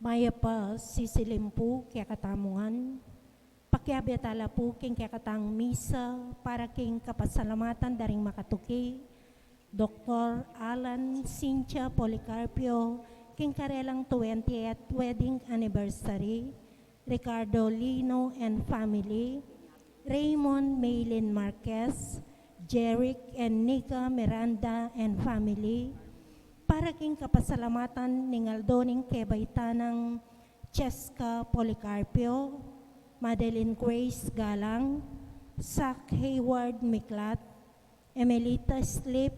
Maya pa sisilimpu kaya katamungan, pakiabetala po king kaya katang misa para king kapasalamatan daring makatuki, Dr. Alan Cynthia Policarpio, king karelang 20th wedding anniversary, Ricardo Lino and family, Raymond Maylin Marquez, Jeric and Nika Miranda and family, para king kapasalamatan ning Aldoning Kebaytanang Cheska Policarpio, Madeline Grace Galang, Zach Hayward Miklat, Emelita Slip,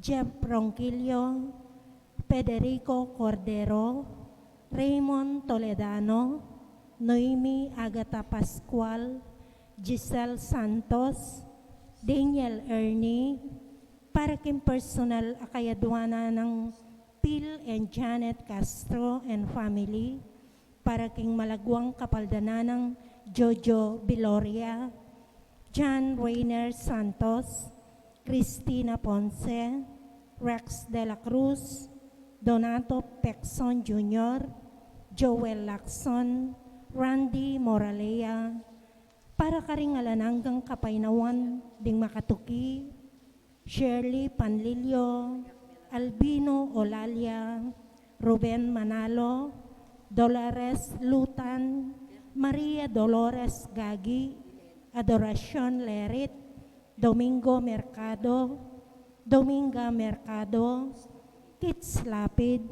Jeff Ronquillo, Federico Cordero, Raymond Toledano, Noemi Agata Pascual, Giselle Santos, Daniel Ernie, para king personal akayadwana ng Phil and Janet Castro and family, para king malagwang kapaldana ng Jojo Biloria, John Rainer Santos, Cristina Ponce, Rex de la Cruz, Donato Pecson Jr., Joel Lacson, Randy Moralea, para karingalananggang kapainawan ding makatuki, Shirley Panlilio, Albino Olalia, Ruben Manalo, Dolores Lutan, Maria Dolores Gagi, Adoracion Lerit, Domingo Mercado, Dominga Mercado, Kits Lapid,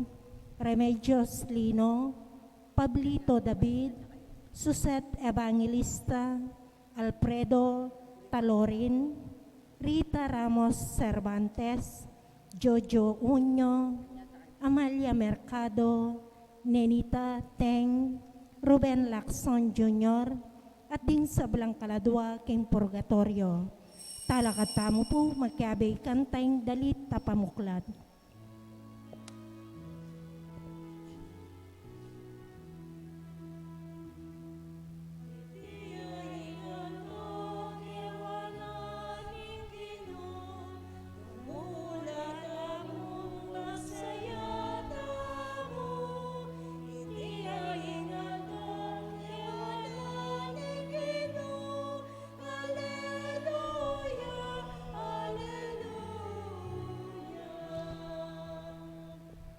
Remedios Lino, Pablito David, Susette Evangelista, Alfredo Talorin, Rita Ramos Cervantes, Jojo Unyo, Amalia Mercado, Nenita Teng, Ruben Lacson Jr., at din sa Blangkaladwa king Purgatorio. Talakatamo po magkiabay kantayng dalit tapamuklat.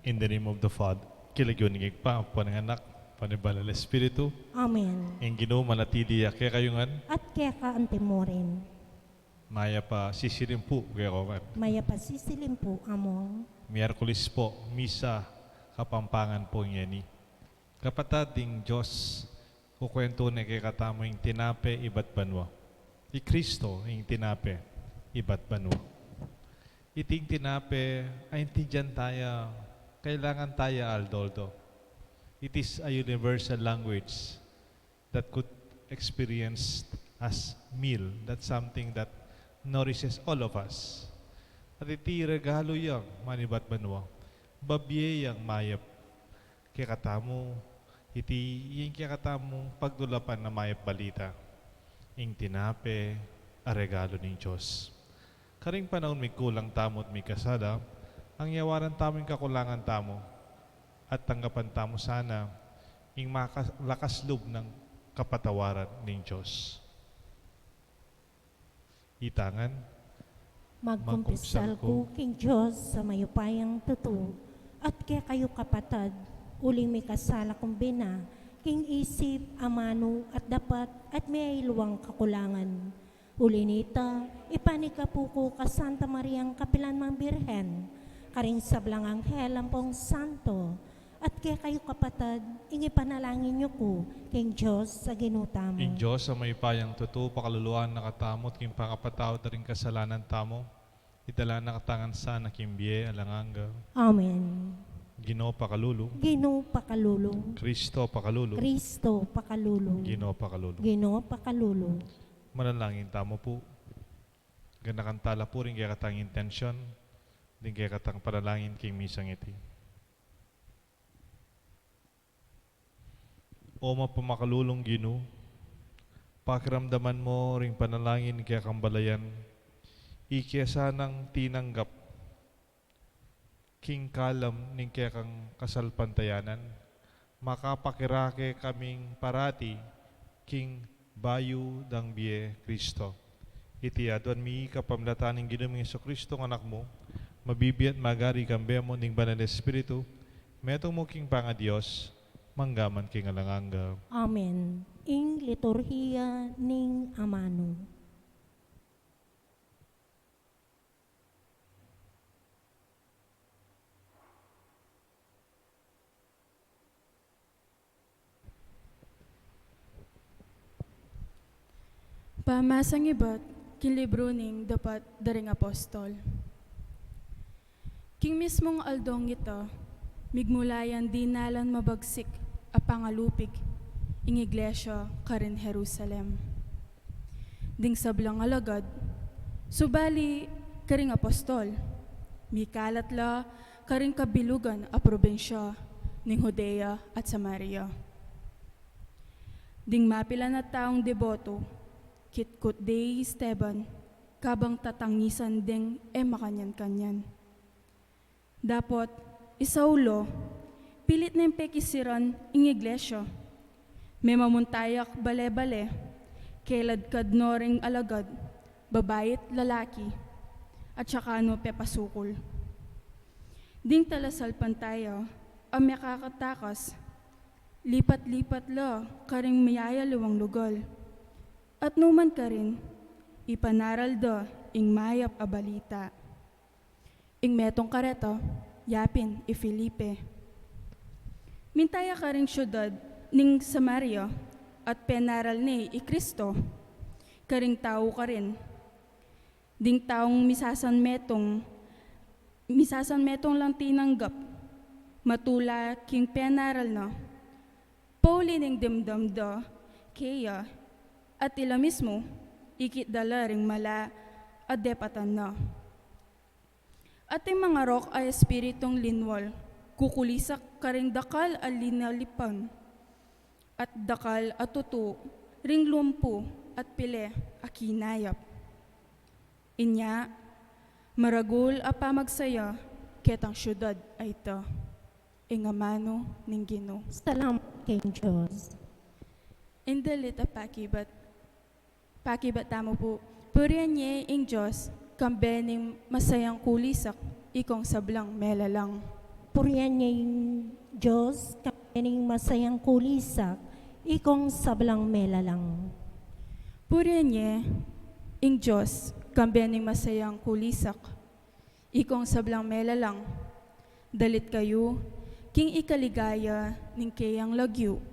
In the name of the Father, kilagyon ng igpa, pananganak, panibalal Espiritu, Amen. in Ginoo manatili kaya kayungan, At kaya ka antimorin, maya pa sisirim po kaya kawan. maya pasisilim po amo. Miyerkules po, misa, kapampangan po ngeni. Kapatid ding Diyos, kukwento na kay katamo yung tinape iba't banwa. I Kristo yung tinape iba't banwa. Iting tinape ay intindihan tayo, kailangan tayo aldoldo. It is a universal language that could experience as meal. That's something that nourishes all of us. At iti regalo yang manibat banwa. Babye yang mayap. Kaya katamo, iti yung kaya katamo pagdulapan na mayap balita. Ing tinape, a regalo ng Diyos. Karing panahon may kulang tamo at may kasada, ang yawaran tamo yung kakulangan tamo at tanggapan tamo sana yung lakas loob ng kapatawaran ng Diyos. Itangan, Magkumpisal ko king Diyos sa mayupayang tutu, at kaya kayo kapatad, uling may kasala kong bina, king isip, amano at dapat at may iluwang kakulangan. Ulinita, ipanika po ko ka Santa Mariang Kapilan Mang Birhen, karing sablang anghel ang pong santo, at kaya kayo kapatad, ingi panalangin niyo ko, king Diyos sa ginutamo. in Diyos sa may payang tuto, pakaluluan nakatamot, king pangapatawad na rin kasalanan tamo, itala nakatangan sana kimbiye, alanganga, Amen. Ginoo pakalulu, Ginoo pakalulu, Kristo pakalulu, Kristo pakalulu, Ginoo pakalulu. Ginoo pakalulu. Manalangin tamo po. Ganda kantala po rin kaya katang intensyon, din kaya katang panalangin king misang iti. O mapamakalulong Ginoo, pakiramdaman mo ring panalangin kaya kambalayan, ikiyasa ng tinanggap, king kalam ning kaya kang kasalpantayanan, makapakirake kaming parati, king bayu dang biye Kristo. Iti adwan mi kapamlataning ginaming Hesus Kristo ng anak mo, mabibiat magari kambemo ning banal na Espiritu, metong mo king panga Diyos, manggaman king alanganga. Amen. Ing liturhiya ning amano. Pamasang ibat, kin libro ning dapat daring apostol. King mismong aldong ito, migmulayan di nalan mabagsik a pangalupig, ing iglesia karin Jerusalem. Ding sablang alagad, subali karing apostol, mikalat la karing kabilugan a probensya ning Judea at Samaria. Ding mapila na taong deboto, kitkot day Esteban, kabang tatangisan ding makanyan-kanyan. Dapat, isaulo, pilit na yung pekisiran ing iglesia. May mamuntayak bale-bale, kailad kadnoring alagad, babayit lalaki, at saka ano pepasukol. Ding talasal pantaya, ang makakatakas, lipat-lipat la, karing mayaya luwang lugal. At numan ka rin, ipanaral do ing mayap a balita. Ing metong kareto, yapin i Felipe. Mintaya ka rin syudad ning Samaria at penaral ni i Kristo. Karing tao ka rin. Ding taong misasan metong lang tinanggap. Matula king penaral na. Pauli ning dimdam do, kaya at ila mismo, ikit dala ring mala at depatan na. At yung mga rok ay espiritong linwal, kukulisak karing dakal al linalipan, at dakal at tutu, ring lumpo at pile akinayap. Inya, maragul a pamagsaya, ketang syudad ay ito, ingamano ning Ginoo. Salamat kay Diyos. Indalit a pakibat tamo po, purihan niya ing Diyos, kambening masayang kulisak, ikong sablang melalang. Purihan niya yung Diyos, kapining masayang kulisak, ikong sablang melalang. Purihan niya ing Diyos, kambening masayang kulisak, ikong sablang melalang. Dalit kayo, king ikaligaya, ning kayang lagyo.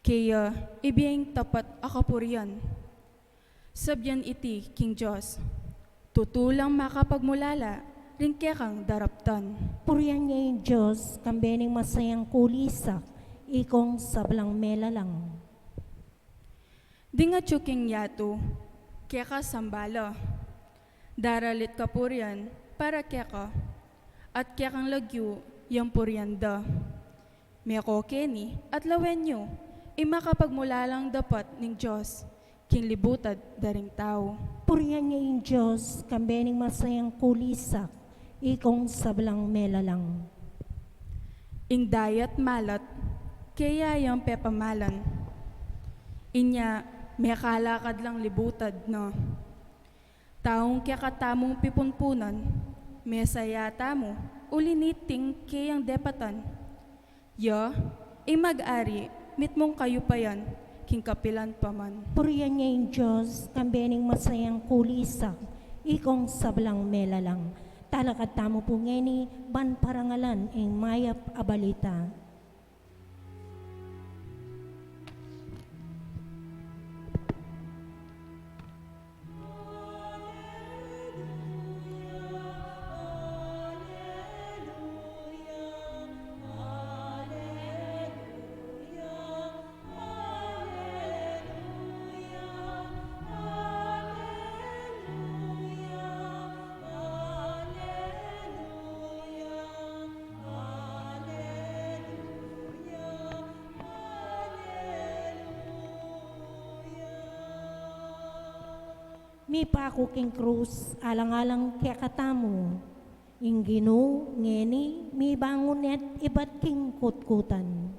Kaya ibiyang tapat akapurian. Sabyan iti, King Diyos, tutulang makapagmulala, rin kekang daraptan. Purihan niya yung Diyos, kambening masayang kulisak, ikong sablang melalang. Di nga tsuking yato, keka sambala. Daralit kapurian, para keka, at kekang lagyo, yung purianda. Meko keni, at lawenyo, imakapagmulalang dapat ning Diyos, king libutad daring tao. Purihan niya yung Diyos, kambening masayang kulisak, ikong sablang melalang. Ing dayat malat, kaya yung pepamalan. Inya, may kalakad lang libutad, no? Taong kakatamong pipunpunan, may sayata mo, uliniting kayang depatan. Ya, mag-ari, mitmong kayo pa yan, king kapilan pa man. Purihan niya yung Diyos, kambening masayang kulisak, ikong sablang melalang. Talakad tamo po ngeni, ban parangalan, ing mayap abalita. Mi pako king krus, alang-alang kaya katamo. Ing Ginoo ngeni, mi bangunet ibat king kutkutan.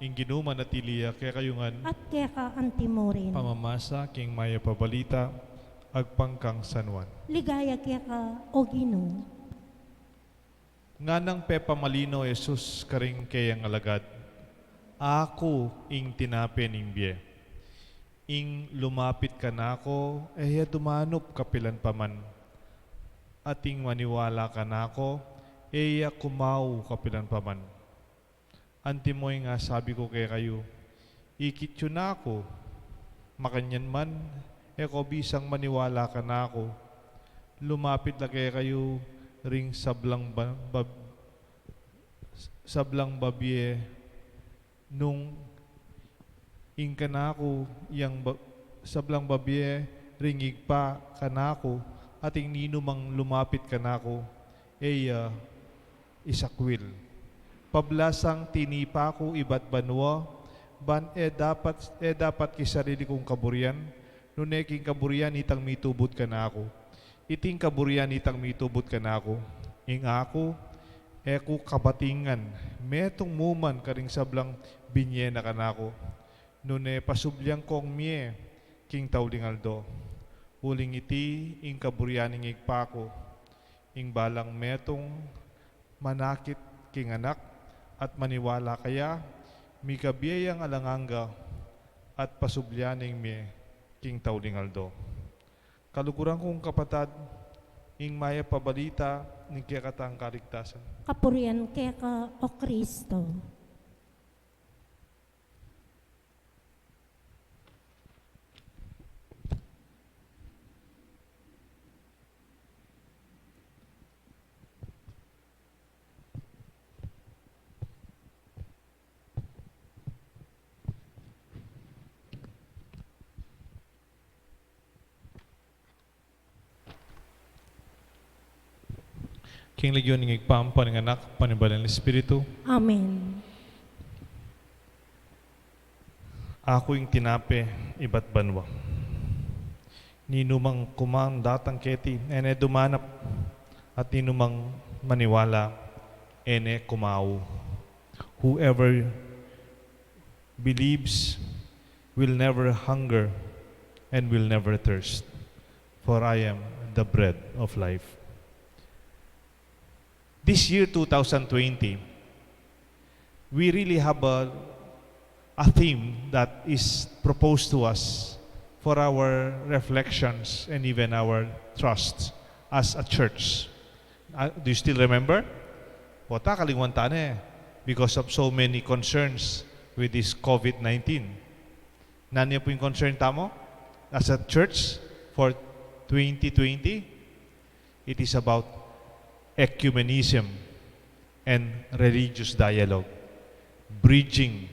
ing ginuman at iliya kaya kayungan at kaya ka antimorin. pamamasa king maya pabalita agpangkang sanwan. Ligaya kaya ka o Ginoo. Nga nang pepa malino Jesus karing kayang alagad, ako ing tinapin ing biye. Ing lumapit ka na ako, dumanop kapilan paman. At ing maniwala ka na ako, kumaw kapilan paman. Antimoy nga sabi ko kay kayo, ikityo na ako, makanyan man, ko bisang maniwala ka na ako. Lumapit na kay kayo, ring sablang babye, nung ing kanako, sablang babye, ringig pa kanako, ating ninumang lumapit kanako, isakwil. Pablasang tinipa ko iba't banwa, dapat kisarili kong kaburian, nuneking kaburian itang mitubot kanako. Iting kaburian itang mitubot kanako. Ing ako, kabatingan, metong muman karing sablang binye na kanako. Nune pasubyang kong mie, king tawlingaldo. Huling iti, ing kaburianing igpako. Ing balang metong manakit king anak, at maniwala kaya, mikabiyayang alanganga, at pasubyaning mie, king tawlingaldo. Kalukuran kong kapatad, ing maya pabalita, ning kaya katang kaligtasan. Kapurian kaya ka o Kristo. King Legyon ng igpampa ng anak, panibalan ng Espiritu. Amen. Ako yung tinape, iba't banwa. Ninumang kumang datang keti, dumanap, at ninumang maniwala, kumao. Whoever believes will never hunger and will never thirst, for I am the bread of life. This year, 2020, we really have a theme that is proposed to us for our reflections and even our trust as a church. Do you still remember? Wata kalingwantan because of so many concerns with this COVID-19. Nanya po yung concern tamo? As a church for 2020, it is about ecumenism and religious dialogue, bridging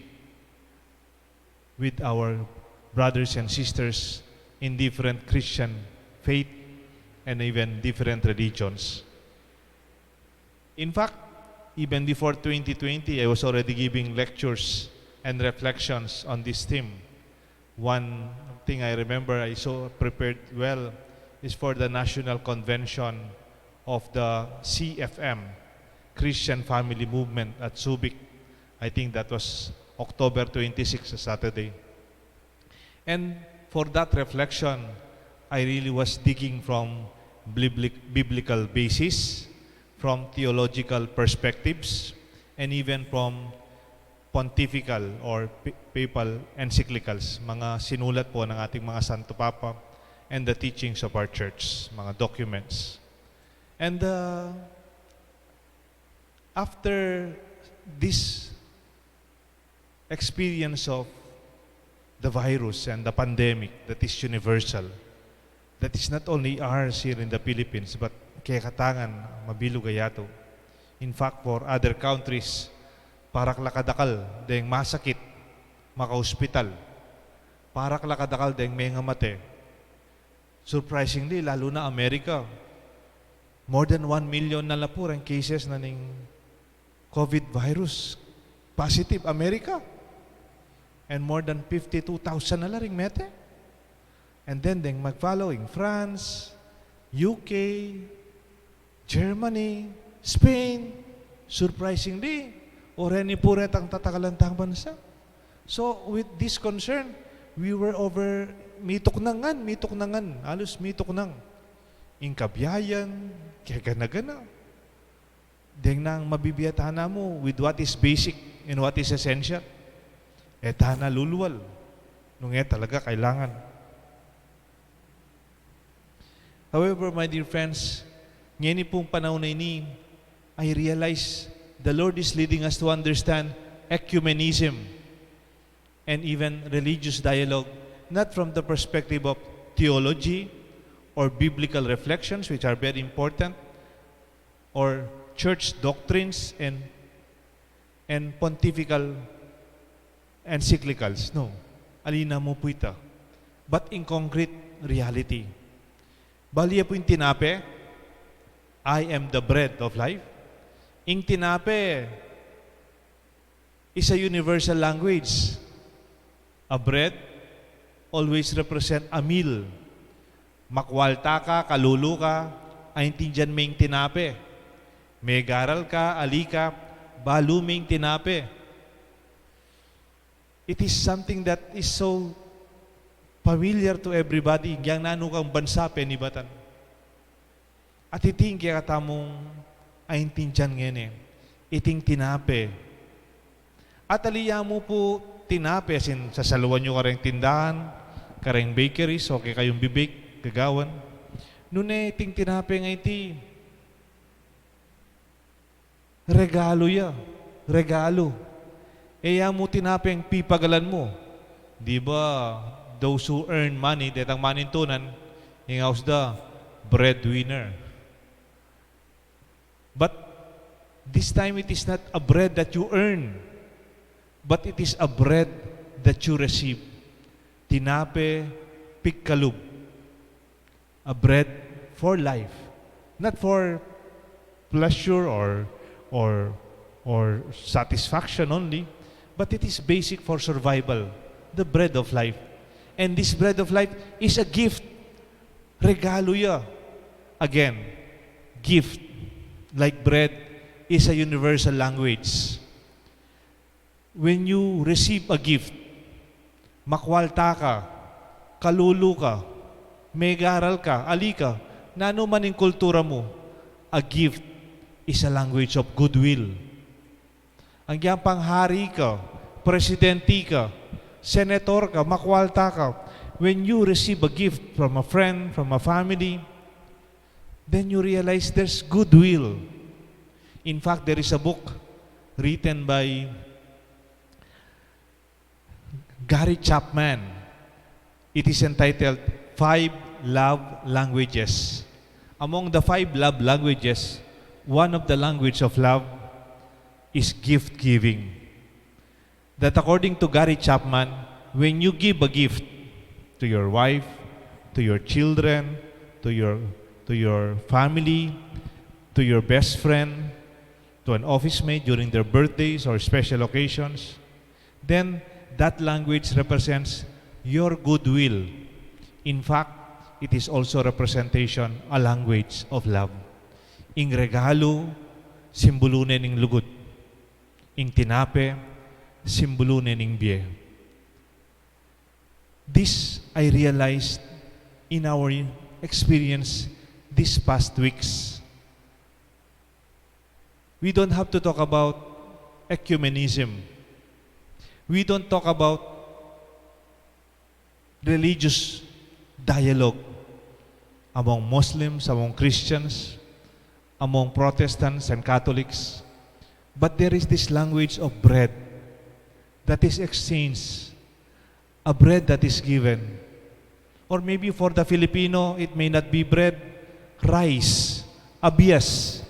with our brothers and sisters in different Christian faith and even different religions. In fact, even before 2020, I was already giving lectures and reflections on this theme. One thing I remember I so prepared well is for the National Convention of the CFM, Christian Family Movement at Subic. I think that was October 26, Saturday. And for that reflection, I really was digging from biblical basis, from theological perspectives, and even from pontifical or papal encyclicals, mga sinulat po ng ating mga Santo Papa, and the teachings of our church, mga documents. And after this experience of the virus and the pandemic that is universal, that is not only ours here in the Philippines, but kaya katangan, mabilog ayato. In fact, for other countries, parak lakadakal, dahil masakit, maka-hospital. Parak lakadakal, dahil may ngamate. Surprisingly, lalo na Amerika, more than 1 million na lapur ang cases na ning COVID virus. Positive, Amerika. And more than 52,000 na laring mete. And then, mag-following France, UK, Germany, Spain. Surprisingly, oreni puret ang tatakalantang bansa. So with this concern, we were over mitok nangan, halos mitok nang. Ingkabyayan, kaya gana-gana. Deng nang mabibiyatahan mo with what is basic and what is essential. Etana luluwal. Nung talaga kailangan. However, my dear friends, ngayon pong panahon na ini, I realize the Lord is leading us to understand ecumenism and even religious dialogue, not from the perspective of theology or biblical reflections, which are very important, or church doctrines and pontifical encyclicals. No. Alina mo po ito. But in concrete reality. Baliya po yung tinape, I am the bread of life. Yung tinape is a universal language. A bread always represent a meal. Makwalta ka, kalulu ka, ay tindiyan may tinape. May garal ka, alika, balu may tinape. It is something that is so familiar to everybody. Yang nanukang bansa, penibatan. At iting kaya katamong ay tindiyan ngayon iting tinape. At aliya mo po tinape, asin sasaluan nyo kareng tindahan, kareng bakeries, okay kayong bibig, gagawan. Nune iting tinape nga iti, regalo ya, regalo. Eya mo tinapeng pipagalan mo. Di ba, those who earn money, detang manintunan, hingaws the breadwinner. But this time it is not a bread that you earn, but it is a bread that you receive. Tinape pikkalub. A bread for life. Not for pleasure or satisfaction only, but it is basic for survival. The bread of life. And this bread of life is a gift. Regalo ya. Again, gift. Like bread is a universal language. When you receive a gift, makwalta ka, kalulu ka, may garal ka, alika, nano man yung kultura mo, a gift is a language of goodwill. Ang yan panghari ka, presidente ka, senator ka, makwalta ka, when you receive a gift from a friend, from a family, then you realize there's goodwill. In fact, there is a book written by Gary Chapman. It is entitled 5 Love Languages. Among the 5 love languages, one of the language of love is gift giving. That according to Gary Chapman, when you give a gift to your wife, to your children, to your family, to your best friend, to an office mate during their birthdays or special occasions, then that language represents your goodwill. In fact, it is also representation, a language of love. Ing regalo, simbolunen ing lugut. Ing tinape, simbolunen ing biye. This I realized in our experience these past weeks. We don't have to talk about ecumenism. We don't talk about religious dialogue among Muslims, among Christians, among Protestants and Catholics. But there is this language of bread that is exchanged, a bread that is given. Or maybe for the Filipino, it may not be bread, rice, abias,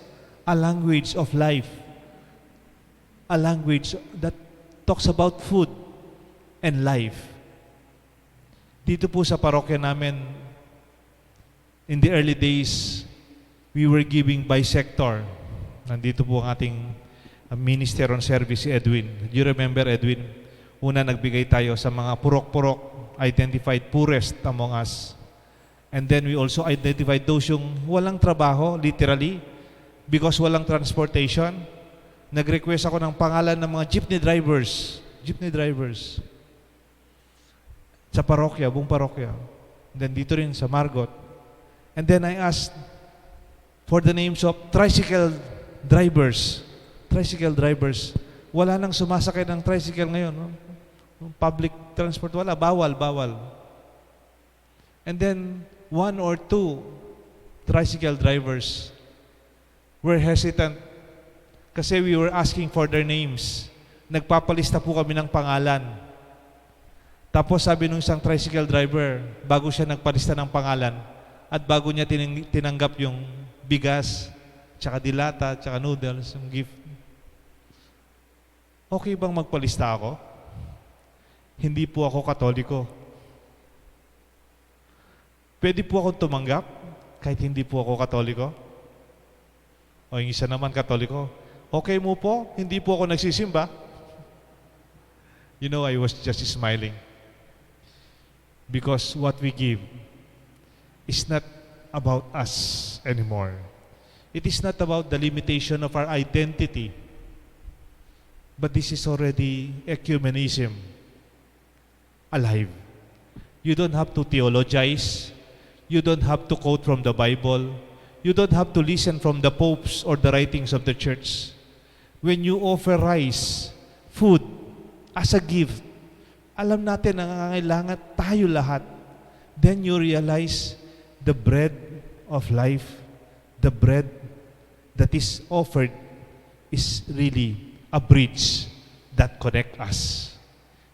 a language of life, a language that talks about food and life. Dito po sa parokya namin, in the early days, we were giving by sector. Nandito po ang ating minister on service, si Edwin. Do you remember, Edwin? Una, nagbigay tayo sa mga purok-purok, identified poorest among us. And then we also identified those yung walang trabaho, literally, because walang transportation. Nag-request ako ng pangalan ng mga jeepney drivers jeepney drivers. Sa parokya, buong parokya. And then dito rin sa Margot. And then I asked for the names of tricycle drivers. Tricycle drivers. Wala nang sumasakay ng tricycle ngayon. No? Public transport, wala. Bawal, bawal. And then, 1 or 2 tricycle drivers were hesitant kasi we were asking for their names. Nagpapalista po kami ng pangalan. Tapos sabi nung isang tricycle driver, bago siya nagpalista ng pangalan, at bago niya tinanggap yung bigas, tsaka dilata, tsaka noodles, yung gift, okay bang magpalista ako? Hindi po ako Katoliko. Pwede po akong tumanggap kahit hindi po ako Katoliko? O yung isa naman Katoliko, okay mo po, hindi po ako nagsisimba. You know, I was just smiling. Because what we give is not about us anymore. It is not about the limitation of our identity. But this is already ecumenism alive. You don't have to theologize. You don't have to quote from the Bible. You don't have to listen from the popes or the writings of the church. When you offer rice, food, as a gift, alam natin na nangangailangan tayo lahat. Then you realize the bread of life, the bread that is offered is really a bridge that connect us.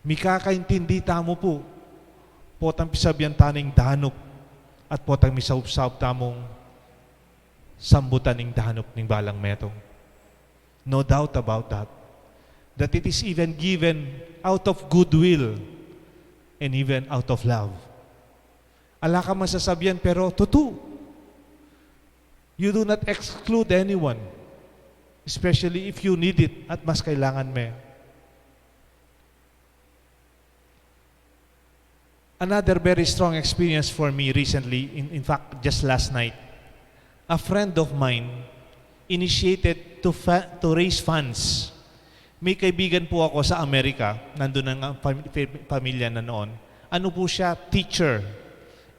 Mikakaintindi tamo po, potang pisabyan taning danop, at potang misaupsap tamong sambutan ng danop ng balang metong. No doubt about that. That it is even given out of goodwill and even out of love. Ala ka masasabihan pero totoo. You do not exclude anyone, especially if you need it at mas kailangan mo. Another very strong experience for me recently, in fact, just last night, a friend of mine initiated to raise funds. May kaibigan po ako sa Amerika, nandun ang pamilya na noon. Ano po siya? Teacher.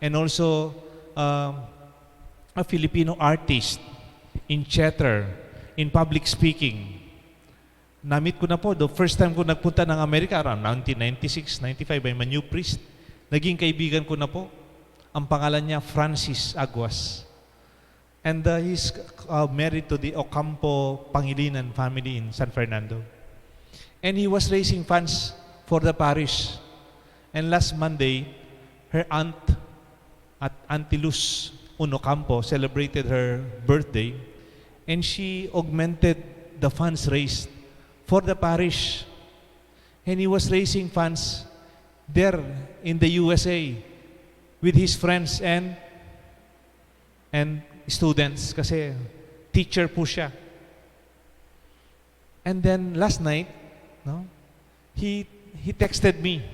And also, a Filipino artist in theater, in public speaking. Namit ko na po, the first time ko nagpunta ng Amerika, around 1996, 95, I'm a new priest. Naging kaibigan ko na po. Ang pangalan niya, Francis Aguas. And he's married to the Ocampo Pangilinan family in San Fernando. And he was raising funds for the parish. And last Monday, her aunt at Auntie Luz Unocampo celebrated her birthday. And she augmented the funds raised for the parish. And he was raising funds there in the USA with his friends and students kasi teacher po siya. And then last night, he texted me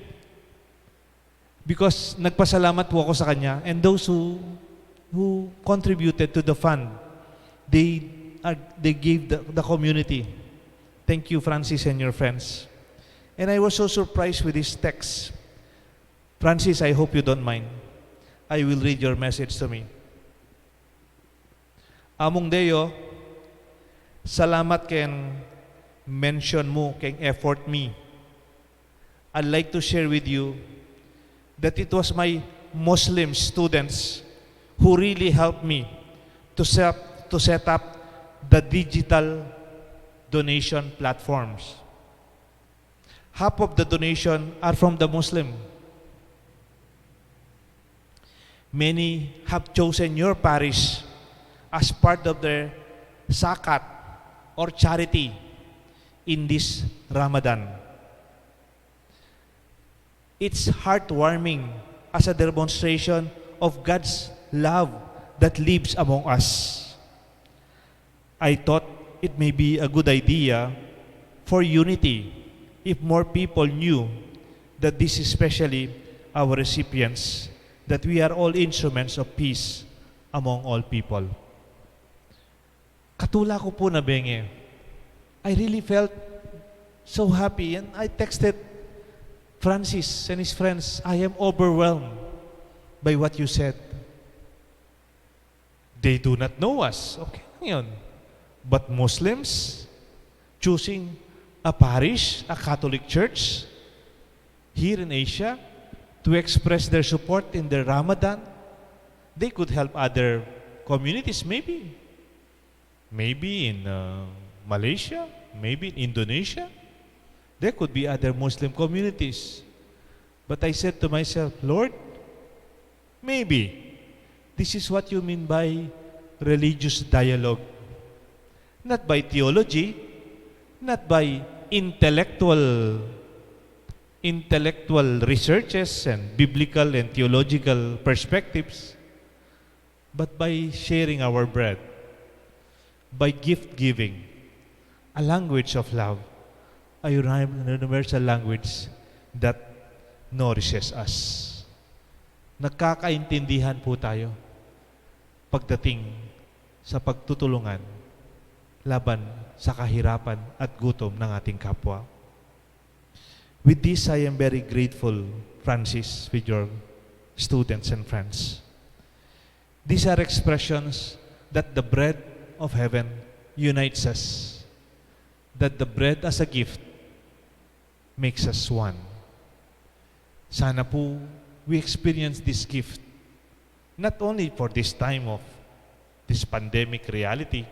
because nagpasalamat po ako sa kanya, and those who contributed to the fund, they gave the community. Thank you, Francis and your friends. And I was so surprised with this text. Francis, I hope you don't mind. I will read your message to me. Among Deo, salamat ken mention mo ken effort me. I'd like to share with you that it was my Muslim students who really helped me to set up the digital donation platforms. Half of the donation are from the Muslim. Many have chosen your parish as part of their zakat or charity in this Ramadan. It's heartwarming as a demonstration of God's love that lives among us. I thought it may be a good idea for unity if more people knew that this is especially our recipients, that we are all instruments of peace among all people. Katula ko po na benge, I really felt So happy. And I texted Francis and his friends, I am overwhelmed by what you said. They do not know us. Okay lang yun. But Muslims choosing a parish, a Catholic church here in Asia to express their support in their Ramadan, they could help other communities maybe. Maybe in Malaysia, maybe in Indonesia. There could be other Muslim communities. But I said to myself, Lord, maybe this is what you mean by religious dialogue. Not by theology, not by intellectual researches and biblical and theological perspectives, but by sharing our bread, by gift giving, a language of love, a universal language that nourishes us. Nagkakaintindihan po tayo pagdating sa pagtutulungan laban sa kahirapan at gutom ng ating kapwa. With this, I am very grateful, Francis, with your students and friends. These are expressions that the bread of heaven unites us, that the bread as a gift makes us one. Sana po we experience this gift not only for this time of this pandemic reality,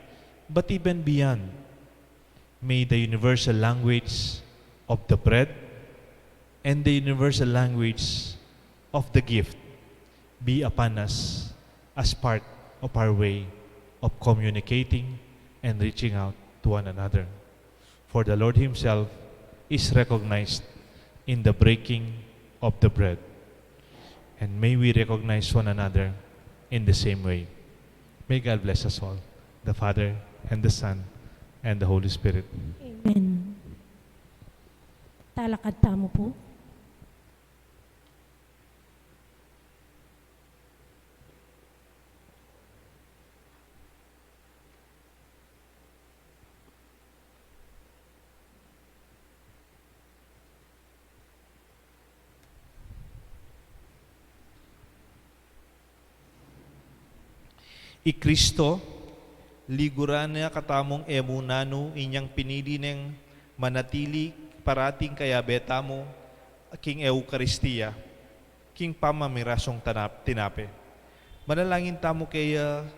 but even beyond. May the universal language of the bread and the universal language of the gift be upon us as part of our way of communicating and reaching out to one another. For the Lord Himself is recognized in the breaking of the bread. And may we recognize one another in the same way. May God bless us all, the Father, and the Son, and the Holy Spirit. Amen. Talakad tamo po. I Kristo, liguran niya katamong emunano, inyang pinili ng manatili parating kaya beta mo, king Eucharistia, king pamamirasong tinape. Manalangin tamo kaya,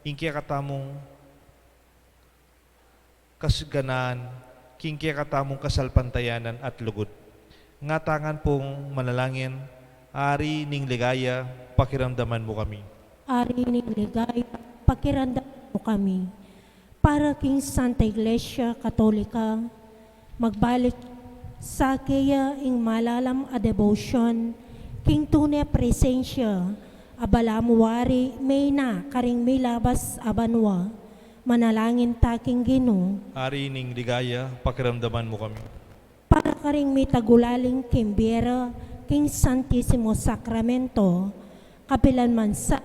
ingkya katamong kasganaan, king kaya katamong kasalpantayanan at lugod. Ngatangan pong manalangin, ari ning ligaya, pakiramdaman mo kami. Ari ni ligay, pakiramdam mo kami. Para king Santa Iglesia Katolika, magbalik sa kaya ing malalam a devotion, king tunay presensya, abalamuwari may na karing milabas abanwa, manalangin taking Ginoo. Ari ning ligaya, pakiramdaman mo kami. Para karing may tagulaling kimbira, king Santissimo Sacramento, kapilan man sa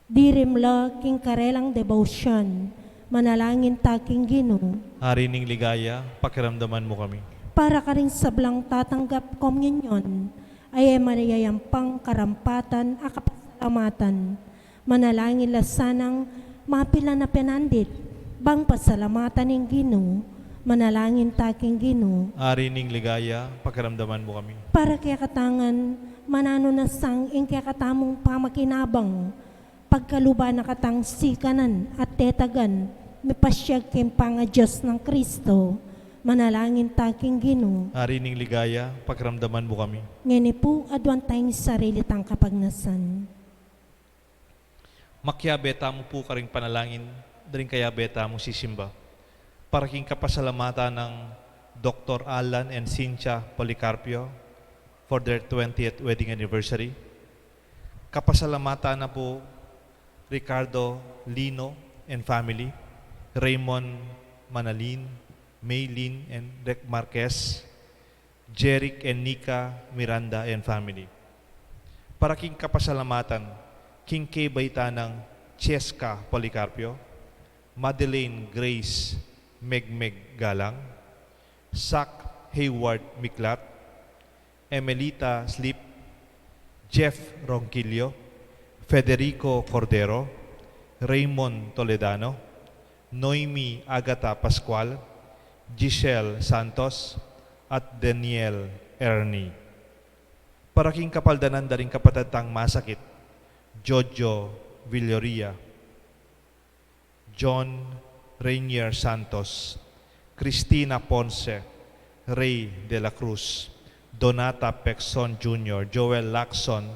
dirimla king karelang devotion, manalangin taking Ginoo. Hari ning ligaya, pakiramdaman mo kami. Para ka rin sablang tatanggap komunyon, ay manayayampang karampatan a kapasalamatan, manalangin lasanang mapila na penandit, bang pasalamatan ng Ginoo, manalangin taking Ginoo. Hari ning ligaya, pakiramdaman mo kami. Para kaya katangan, manano na sang ing kaya katamong pamakinabang, pagkaluba na katang sikanan at tetagan, may pasyag kempang a Diyos ng Kristo, manalangin taking Ginoo. Hari ning ligaya, pakiramdaman mo kami. Ngani po, adwan tayong sarili tang kapagnasan. Makya beta mo po karing panalangin, daring kaya beta mo sisimba. Para king kapasalamatan ng Dr. Alan and Cynthia Policarpio for their 20th wedding anniversary. Kapasalamatan na po Ricardo Lino and family, Raymond Manalin, Maylin and Rec Marquez, Jeric and Nika Miranda and family. Para king kapasalamatan, King K. Baytanang Cheska Policarpio, Madeleine Grace Megmeg Galang, Zach Hayward Miklat, Emelita Slip, Jeff Ronquillo, Federico Cordero, Raymond Toledano, Noemi Agata Pascual, Giselle Santos, at Daniel Ernie. Paraking kapaldanan daring kapatadtang masakit, Jojo Villoria, John Rainier Santos, Cristina Ponce, Ray de la Cruz, Donata Pexon Jr., Joel Lacson,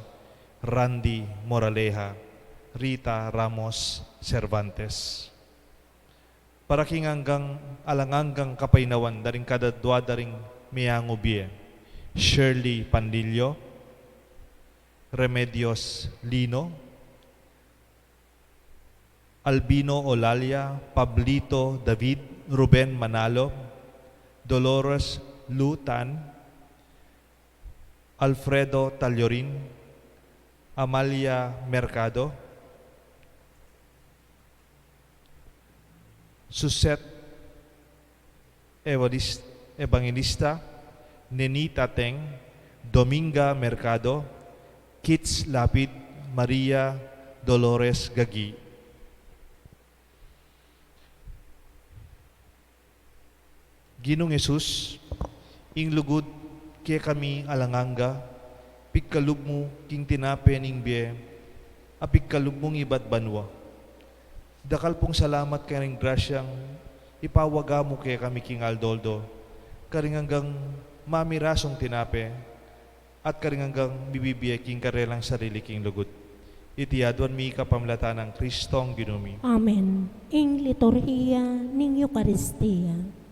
Randy Moraleja, Rita Ramos Cervantes. Paraking hanggang alanganggang kapainawan daring kadadwa daring miyangubie, Shirley Pandillo, Remedios Lino, Albino Olalia, Pablito David, Ruben Manalo, Dolores Lutan, Alfredo Tallorin, Amalia Mercado, Suset Evangelista, Nenita Teng, Dominga Mercado, Kits Lapid, Maria Dolores Gagi. Ginong Jesus, ing lugod kaya kami alanganga, pigkalub mo king tinape ning biye, apigkalub mong ibat banwa. Dakal pong salamat karing grasyang ipawaga mo kaya kami king Aldoldo, karing hanggang mamirasong tinape, at karing hanggang bibibiya king karelang sarili king lugod. Itiadwan mi kapamlatan ng Kristong ginumi. Amen. Ing liturhiya ning Eucharistia.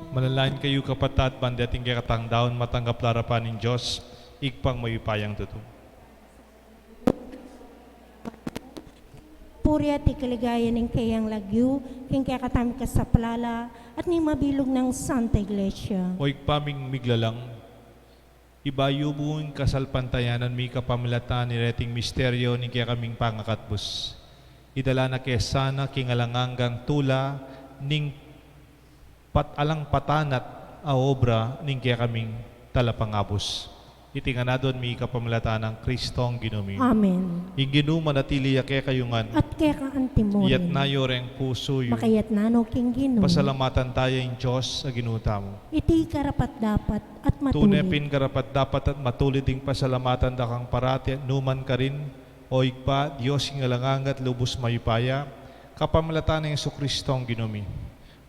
Manalain kayo kapatat, bandating kaya katangdaon, matanggap larapan ng Diyos, igpang mayupayang tuto. Puri at ikaligayan ng kayang lagyo, king kaya katami ka sa palala, at ni mabilog ng Santa Iglesia. O igpaming miglalang, ibayo buong kasalpantayanan mi kapamilatan ni reting misteryo ni kaya kaming pangakatbus. Idala na kesana king alanganggang tula ning alang patanat a obra ning kaya kaming talapangabos. Itinganadon mi kapamilatan ng Kristong ginumi. Amen. Inginuman at iliya kaya kayungan, At kaya ka antimorin. iyat na yoreng puso yu. Makayat na no king Ginoo. Pasalamatan tayo yung Diyos sa ginuta mo. Iti karapat dapat at matuloy. Tunepin karapat dapat at matulid ding pasalamatan da kang parati at numan ka rin, o igpa, Diyos yung alangangat lubos mayupaya, kapamilatan ng Kristong ginumi.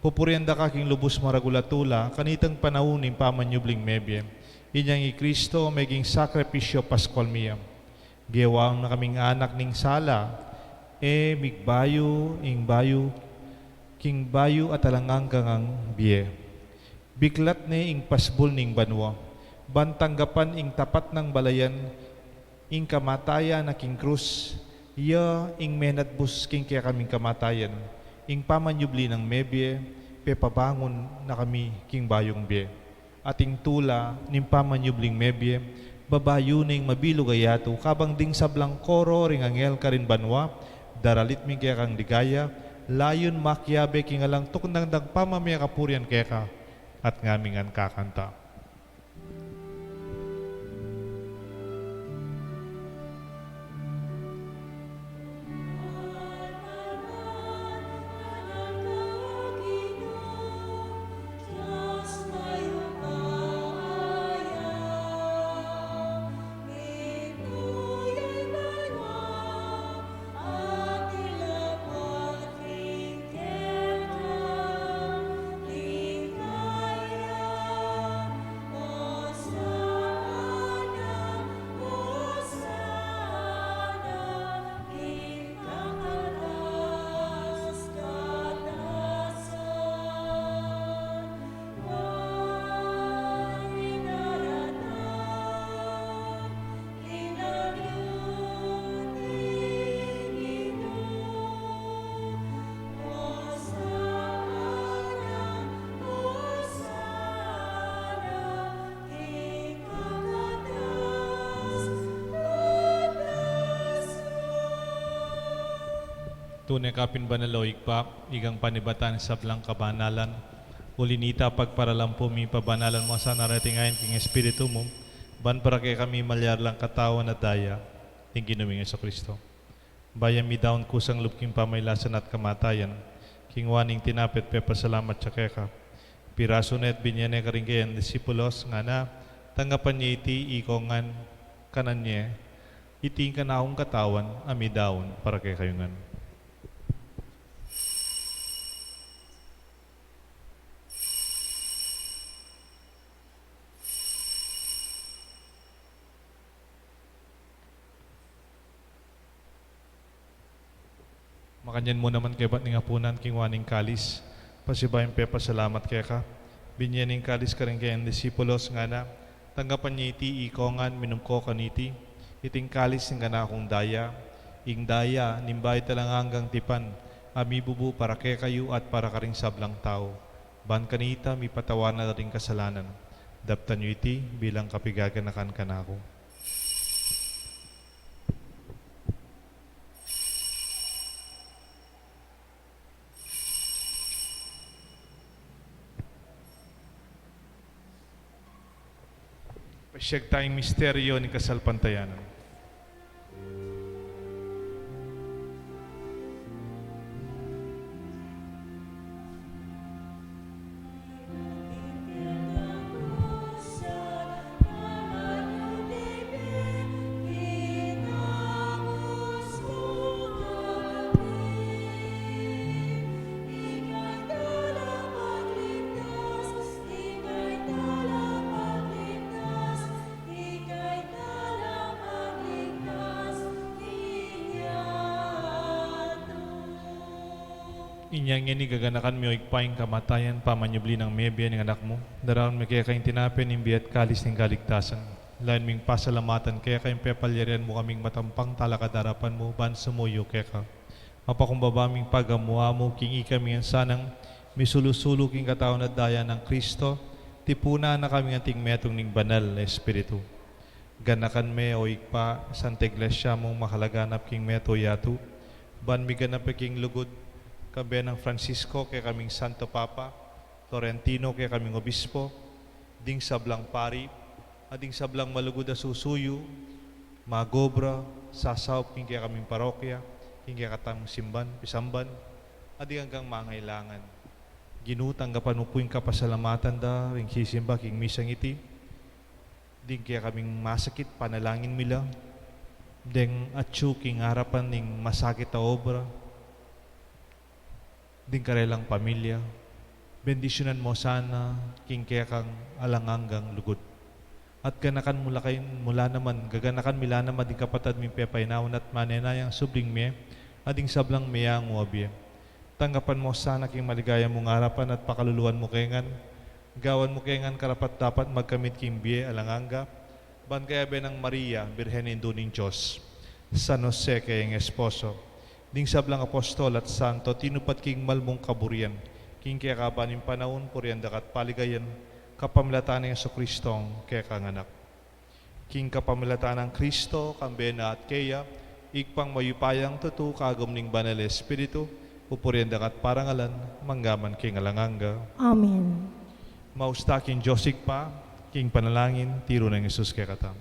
Pupurian da kaking lubos maragulatula, kanitang panaunin pamanyubling mebye. Inyang i Kristo maging sakripisyo Paskal miyam. Gewang na kaming anak ning sala, migbayo, ing bayo, king bayo at alanganggang ang biye. Biklat ni ing pasbul ning banwa, bantanggapan ing tapat ng balayan, ing kamatayan na king krus, iya ing menatbus king kaya kaming kamatayan, ing pamanyubli ng mebye, pepabangon na kami king bayong bie. Ating tula ning pamanyubling mebye, babayu ning mabilog ayato, kabang ding sablang koro ring angel karin banwa, daralit mi kaya kang digaya, layon makyabe kingalang tuknang dagpamamaya kapurian kaya ka, at ngamingan kakanta. Tunay kapin banaloig pa, igang panibatan sa blang kabanalan, ulinita pagparalampo mi pabanalan mo sa naratingayan king Espiritu mo, ban para kay kami malyar lang katawan at daya, ting ginuming sa Kristo. Bayan mi daon kusang lupking pamaylasan at kamatayan, king waning tinapit pe pasalamat sa keka. Piraso net binyane ka rin kayan disipulos nga na, tanggapan niya iti ikongan kanan niya, iting kanahong katawan, ami daon para kay kayungan. Makanyan mo naman kay ba't nga punan king waning kalis. Pasibayan pe pasalamat kaya ka. Binyaning kalis ka rin kayang disipulos nga na. Tanggapan niya iti ikongan minumko kaniti. Iting kalis ng ganakong daya. Ing daya nimbay talang hanggang tipan. Ami bubu para kay kayo at para ka rin sablang tao. Ban kanita mi patawanan na rin kasalanan. Daptan niyo iti bilang kapigaganakan kanako. Siyag tayong misteryo ni kasalpantayanan. Inyang yan gaganakan mi o ikpaing kamatayan pamanyubli ng mebya ng anak mo. Daraon mi kaya kayong tinapin ng biyat kalis ng kaligtasan. Lain ming pasalamatan kaya kayong pepalyarian mo kaming matampang talakadarapan mo ban sumuyo kaya ka. Mapakumbaba ming pagamuha mo king ikami ang sanang misulusulo king katawan at daya ng Kristo. Tipuna na kami ang tingmetong ning banal na Espiritu. Ganakan me o ikpa Santa Iglesia mong makalaganap king meto yatu. Ban mi ganap king lugod kabe ng Francisco kay kaming Santo Papa, Torrentino kay kaming Obispo, ding sablang pari, ading sablang malugod na susuyo, magobra, sasawp king kay kaming parokya, king kay katang simban, pisamban, ading hanggang mangailangan. Ginutanggapan mo po yung kapasalamatan da, ring sisimba king misang iti, ding kay kaming masakit, panalangin mila, ding atsu king harapan ning masakit na obra, ding karelang pamilya, bendisyonan mo sana, king kaya kang alanganggang lugod. At ganakan mula naman, gaganakan mila naman di kapatad mi pepainawan at manenayang subling me, ading sablang meyang uabye. Tanggapan mo sana king maligaya mong harapan at pakaluluan mo kengan, gawan mo kengan karapat dapat magkamit king biye alanganga, ban kaya benang Maria, Birhen Induning Diyos, San Jose kayang esposo, ding sablang apostol at santo, tinupat king malmong kaburian, king kaya kabaning panahon, purian dakat paligayan, kapamilatan ng Yesu Kristong kaya kanganak. King kapamilatan ng Kristo, kambena at keya, ikpang mayupayang tutu kagom ning banal Espiritu, upurienda kat parangalan, manggaman king alanganga. Amen. Mausta king Josig pa, king panalangin, tiro ng Isus kay katam.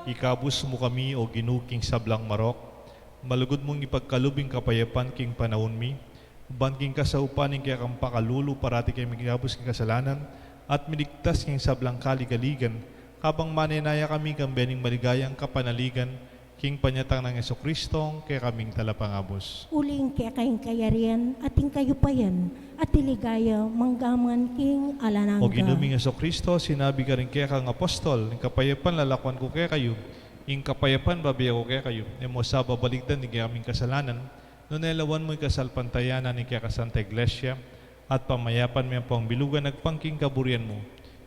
Ikabus mo kami o ginuking sablang marok, malugod mong ipagkalubing kapayapan king panahon mi, ban king kasaupaning kaya kang pakalulu parati kay magigabos king kasalanan, at miligtas king sablang kaligaligan, kabang manenaya kami kang bening maligayang kapanaligan, king panyatang ng Jesucristo, kaya kaming talapangabos. Uling kaya kayong kayarian, ating kayo pa yan, at tiligaya, manggaman king alananga. O ginuming Jesucristo, sinabi ka rin kaya kang apostol, ng kapayapan lalakwan ko kaya kayo, ing kapayapan babiya ko kaya kayo, e mo sa babaligdan ni kaya kaming kasalanan, nunelawan mo'y kasalpantayanan ni kaya kasanta iglesia, at pamayapan mo yung pangbilugan nagpangking kaburian mo,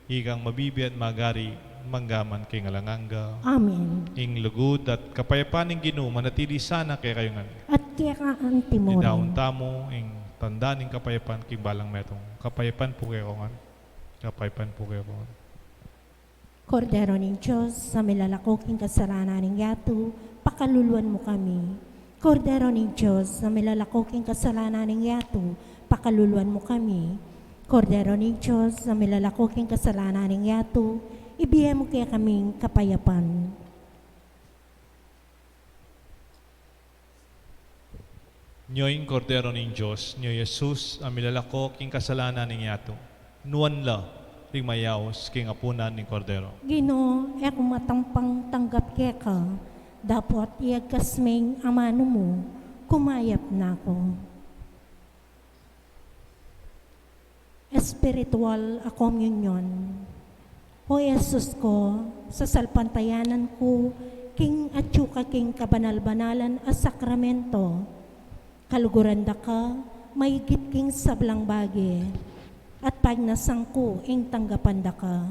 ikang mabibi at magari, manggaman king alanganga. Amen. Ing lugod at kapayapaan ng Ginoo manatili sana kay kayo nga. At kaya ka ang timorin. Idaon tamo ing tanda ning kapayapaan king balang metong. Kapayapaan po kayo nga. Kapayapaan po kayo nga. Kordero ng Diyos, sa milalakoking kasalanan ng yato, pakaluluan mo kami. Kordero ng Diyos, sa milalakoking kasalanan ng yato, pakaluluan mo kami. Kordero ng Diyos, sa milalakoking kasalanan ng yato, ibigay mo kaya kaming kapayapan. Nyoing kordero ning Diyos, nyo Jesus, ang milalako king kasalanan ning yato. Nuan la, ring mayaos king apunan ning kordero. Ginoo, ako matampang tanggap kaya ka, dapat iagkasming amano mo, kumayap na ako. Espiritual a communion. O Jesus ko, sa salpantayanan ko, king atsuka king kabanal-banalan a sakramento, kaluguran da ka, maigit king sablang bagi, at pagnasang ko, ing tanggapan da ka.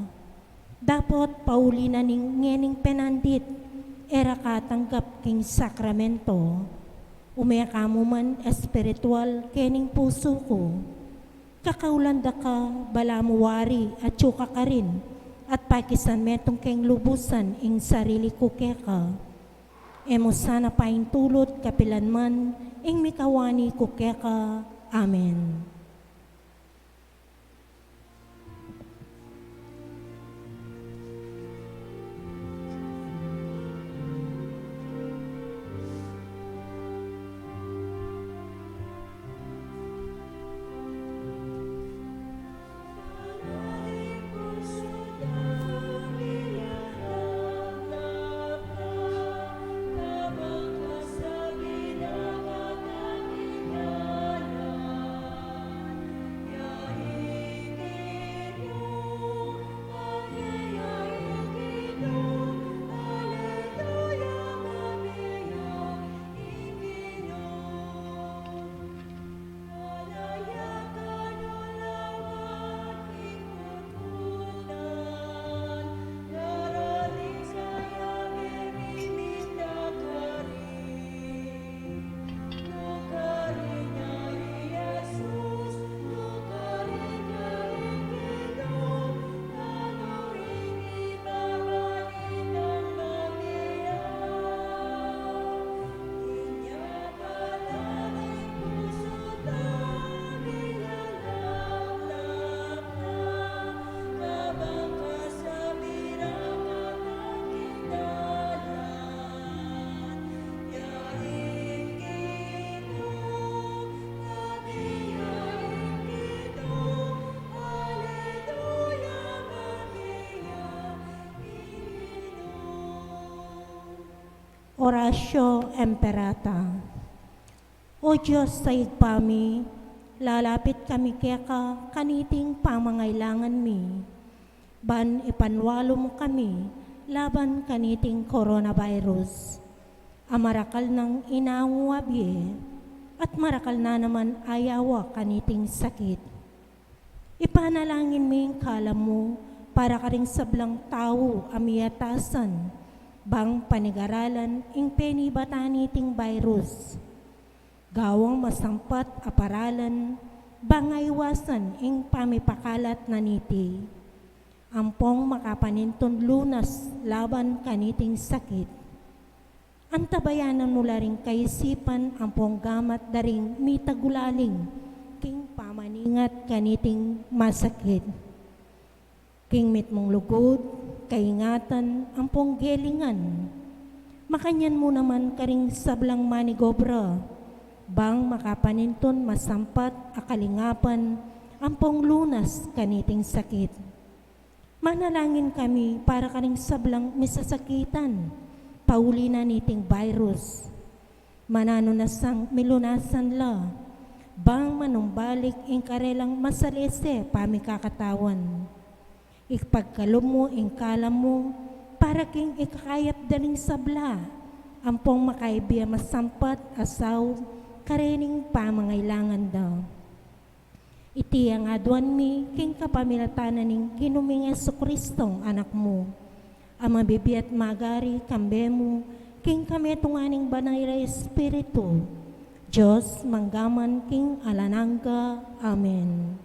Dapat pauli na ning ngening penandit, era ka tanggap king sakramento, umaya ka mo man espiritual kening puso ko, kakaulan da ka, balamuwari at tsuka ka rin, at pakisan metong keng lubusan ing sarili ko keka. Emo sana paing tulot kapilan man ing mikawani ko keka. Amen. Oratio Imperata. O Diyos sa igpami, lalapit kami kaya ka kaniting pamangailangan mi. Ban ipanwalo mo kami, laban kaniting coronavirus. Amarakal ng inawabi, at marakal na naman ayawa kaniting sakit. Ipanalangin mo yung kalam mo, para ka ring sablang tao amiyatasan, bang panigaralan ing penibatan virus. Gawang masampat aparalan, bang iwasan ing pamipakalat na niti. Ampong makapaninton lunas laban kaniting sakit. Antabayanan mula ring kaisipan ampong gamat daring mitagulaling, king pamaningat kaniting masakit. King mitmong lugod, kaingatan, ampong gelingan. Makanyan mo naman karing sablang manigobra, bang makapaninton masampat akalingapan, ampong lunas kaniting sakit. Manalangin kami para karing sablang misasakitan, pauli na niting virus. Manano na sang milunasan la, bang manumbalik ing karelang masalese pamikakatawan. Ipagkalom mo ing kalam mo, para king ikakayap daling sabla, ampong makaibiya masampat asaw, karening pamangailangan daw. Iti ang aduan mi, king kapamilatanan ning kinuming Jesucristong anak mo. Ama bibi at magari, kambe mo, king kami tunganing banay ra Espiritu. Diyos, manggaman king alanangga. Amen.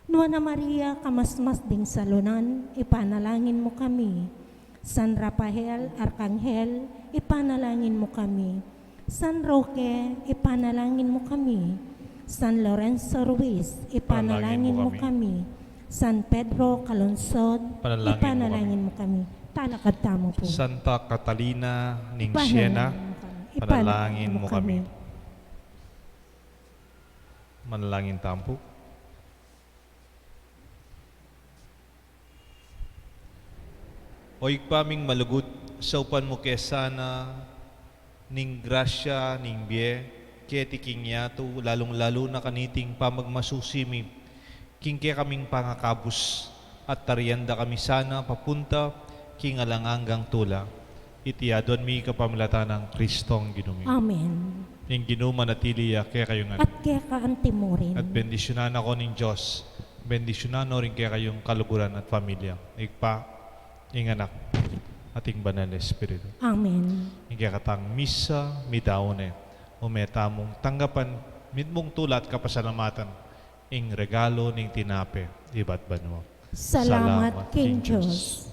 Nuana Maria, kamasmas ding salunan, ipanalangin mo kami. San Rafael, Arkanghel, ipanalangin mo kami. San Roque, ipanalangin mo kami. San Lorenzo Ruiz, ipanalangin mo kami. San Pedro Calungsod, ipanalangin mo kami. Talakad tamo po. Santa Catalina ning Siena, panalangin mo kami. Manalangin tampo. O igpaming malugod, sa upan mo kesana, ning grasya, ning biye, keti king yato, lalong-lalo na kaniting pamagmasusimi, king kaya kaming pangakabus, at tarianda kami sana papunta, king alanganggang tula. Iti adon mi kapamilatan ng Kristong ginumi. Amen. Ning ginuma natiliya kaya kayong At kaya ka antimorin. at bendisyonan ako ning Diyos. Bendisyonan rin kaya kayong kaluguran at pamilya. Igpa, ing anak, ating banal na Espiritu. Amen. Ing katang misa, midaone, o metamong tanggapan, mitmong tulat kapasalamatan, ing regalo ning tinape, iba't banwa. Salamat King Diyos.